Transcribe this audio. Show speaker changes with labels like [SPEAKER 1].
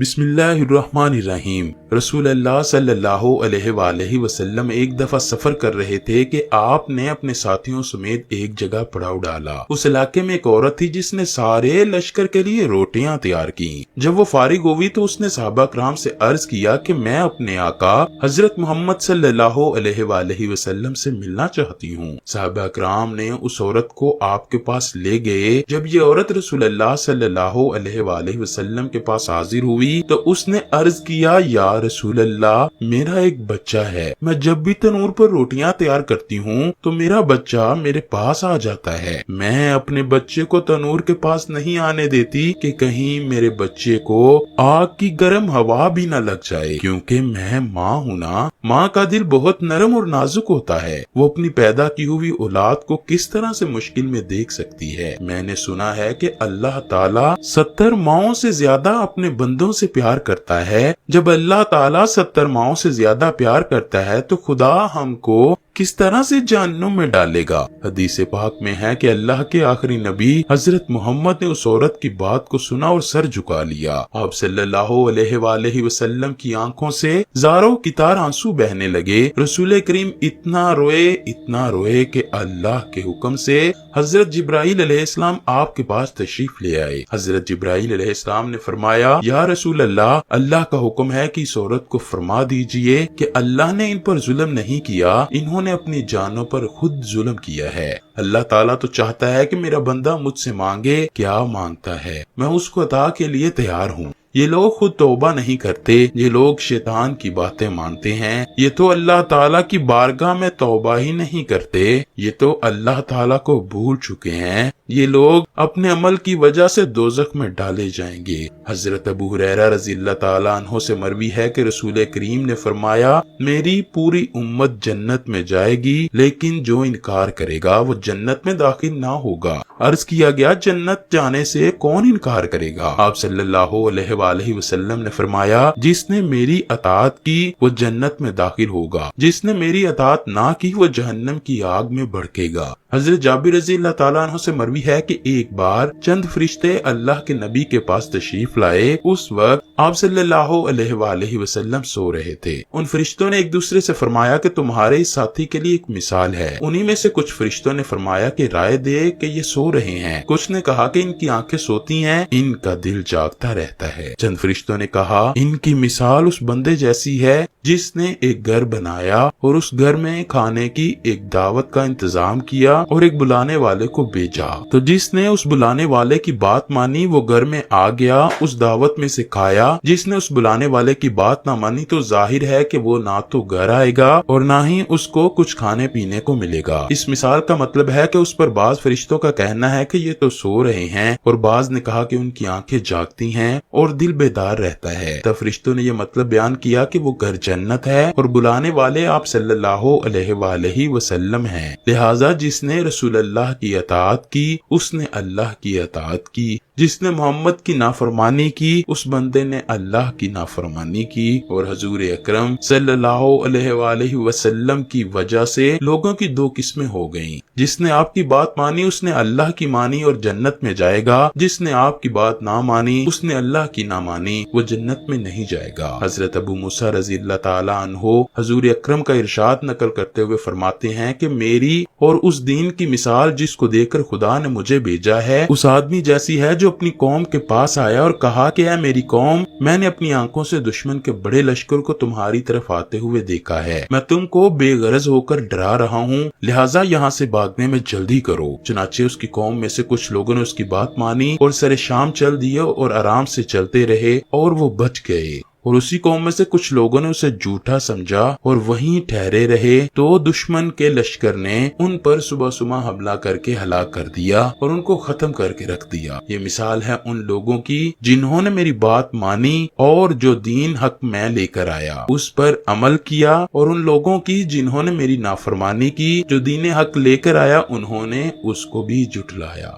[SPEAKER 1] بسم اللہ الرحمن الرحیم۔ رسول اللہ صلی اللہ علیہ وآلہ وسلم ایک دفعہ سفر کر رہے تھے کہ آپ نے اپنے ساتھیوں سمیت ایک جگہ پڑاؤ ڈالا۔ اس علاقے میں ایک عورت تھی جس نے سارے لشکر کے لیے روٹیاں تیار کی۔ جب وہ فارغ ہوئی تو اس نے صحابہ کرام سے عرض کیا کہ میں اپنے آقا حضرت محمد صلی اللہ علیہ وآلہ وسلم سے ملنا چاہتی ہوں۔ صحابہ کرام نے اس عورت کو آپ کے پاس لے گئے۔ جب یہ عورت رسول اللہ صلی اللہ علیہ وآلہ وسلم کے پاس حاضر ہوئی تو اس نے عرض کیا، یا رسول اللہ، میرا ایک بچہ ہے۔ میں جب بھی تنور پر روٹیاں تیار کرتی ہوں تو میرا بچہ میرے پاس آ جاتا ہے۔ میں اپنے بچے کو تنور کے پاس نہیں آنے دیتی کہ کہیں میرے بچے کو آگ کی گرم ہوا بھی نہ لگ جائے، کیونکہ میں ماں ہوں نا۔ ماں کا دل بہت نرم اور نازک ہوتا ہے، وہ اپنی پیدا کی ہوئی اولاد کو کس طرح سے مشکل میں دیکھ سکتی ہے۔ میں نے سنا ہے کہ اللہ تعالیٰ 70 ماؤں سے زیادہ اپنے بندوں سے پیار کرتا ہے۔ جب اللہ تعالیٰ 70 ماؤں سے زیادہ پیار کرتا ہے تو خدا ہم کو کس طرح سے جہنم میں ڈالے گا۔ حدیث پاک میں ہے کہ اللہ کے آخری نبی حضرت محمد نے اس عورت کی بات کو سنا اور سر جھکا لیا۔ آپ صلی اللہ علیہ وآلہ وسلم کی آنکھوں سے زاروں کی طرح آنسو بہنے لگے۔ رسول کریم اتنا روئے کہ اللہ کے حکم سے حضرت جبرائیل علیہ السلام آپ کے پاس تشریف لے آئے۔ حضرت جبرائیل علیہ السلام نے فرمایا، یا رسول اللہ، اللہ کا حکم ہے کہ اس عورت کو فرما دیجئے کہ اللہ نے ان پر ظلم نہیں کیا، انہوں نے اپنی جانوں پر خود ظلم کیا ہے۔ اللہ تعالیٰ تو چاہتا ہے کہ میرا بندہ مجھ سے مانگے، کیا مانگتا ہے میں اس کو عطا کے لیے تیار ہوں۔ یہ لوگ خود توبہ نہیں کرتے، یہ لوگ شیطان کی باتیں مانتے ہیں، یہ تو اللہ تعالیٰ کی بارگاہ میں توبہ ہی نہیں کرتے، یہ تو اللہ تعالیٰ کو بھول چکے ہیں، یہ لوگ اپنے عمل کی وجہ سے دوزخ میں ڈالے جائیں گے۔ حضرت ابو ہریرہ رضی اللہ تعالیٰ عنہ سے مروی ہے کہ رسول کریم نے فرمایا، میری پوری امت جنت میں جائے گی، لیکن جو انکار کرے گا وہ جنت میں داخل نہ ہوگا۔ عرض کیا گیا، جنت جانے سے کون انکار کرے گا؟ آپ صلی اللہ علیہ وآلہ وسلم نے فرمایا، جس نے میری اطاعت کی وہ جنت میں داخل ہوگا، جس نے میری اطاعت نہ کی وہ جہنم کی آگ میں بھڑکے گا۔ حضرت جابر رضی اللہ تعالیٰ عنہ سے مروی ہے کہ ایک بار چند فرشتے اللہ کے نبی کے پاس تشریف لائے۔ اس وقت آپ صلی اللہ علیہ وآلہ وسلم سو رہے تھے۔ ان فرشتوں نے ایک دوسرے سے فرمایا کہ تمہارے اس ساتھی کے لیے ایک مثال ہے۔ انہی میں سے کچھ فرشتوں نے فرمایا کہ رائے دے کہ یہ سو رہے ہیں۔ کچھ نے کہا کہ ان کی آنکھیں سوتی ہیں، ان کا دل جاگتا رہتا ہے۔ چند فرشتوں نے کہا، ان کی مثال اس بندے جیسی ہے جس نے ایک گھر بنایا اور اس گھر میں کھانے کی ایک دعوت کا انتظام کیا اور ایک بلانے والے کو بھیجا، تو جس نے اس بلانے والے کی بات مانی وہ گھر میں آ گیا، اس دعوت میں سے کھایا۔ جس نے اس بلانے والے کی بات نہ مانی تو ظاہر ہے کہ وہ نہ تو گھر آئے گا اور نہ ہی اس کو کچھ کھانے پینے کو ملے گا۔ اس مثال کا مطلب ہے کہ اس پر بعض فرشتوں کا کہنا ہے کہ یہ تو سو رہے ہیں، اور بعض نے کہا کہ ان کی آنکھیں جاگتی ہیں اور دل بیدار رہتا ہے۔ تب فرشتوں نے یہ مطلب بیان کیا کہ وہ گھر جنت ہے اور بلانے والے آپ صلی اللہ علیہ وآلہ وسلم ہیں، لہذا جس نے رسول اللہ کی اطاعت کی اس نے اللہ کی اطاعت کی، جس نے محمد کی نافرمانی کی اس بندے نے اللہ کی نافرمانی کی۔ اور حضور اکرم صلی اللہ علیہ وآلہ وسلم کی وجہ سے لوگوں کی دو قسمیں ہو گئیں، جس نے آپ کی بات مانی اس نے اللہ کی مانی اور جنت میں جائے گا، جس نے آپ کی بات نہ مانی اس نے اللہ کی نہ مانی، وہ جنت میں نہیں جائے گا۔ حضرت ابو موسیٰ رضی اللہ تعالی عنہ حضور اکرم کا ارشاد نقل کرتے ہوئے فرماتے ہیں کہ میری اور اس دین کی مثال جس کو دے کر خدا نے مجھے بھیجا ہے اس آدمی جیسی ہے جو اپنی قوم کے پاس آیا اور کہا کہ اے میری قوم، میں نے اپنی آنکھوں سے دشمن کے بڑے لشکر کو تمہاری طرف آتے ہوئے دیکھا ہے، میں تم کو بے غرض ہو کر ڈرا رہا ہوں، لہٰذا یہاں سے بھاگنے میں جلدی کرو۔ چنانچہ اس کی قوم میں سے کچھ لوگوں نے اس کی بات مانی اور سر شام چل دیے اور آرام سے چلتے رہے اور وہ بچ گئے، اور اسی قوم میں سے کچھ لوگوں نے اسے جھوٹا سمجھا اور وہیں ٹھہرے رہے، تو دشمن کے لشکر نے ان پر صبح صبح حملہ کر کے ہلاک کر دیا اور ان کو ختم کر کے رکھ دیا۔ یہ مثال ہے ان لوگوں کی جنہوں نے میری بات مانی اور جو دین حق میں لے کر آیا اس پر عمل کیا، اور ان لوگوں کی جنہوں نے میری نافرمانی کی، جو دین حق لے کر آیا انہوں نے اس کو بھی جھٹلایا۔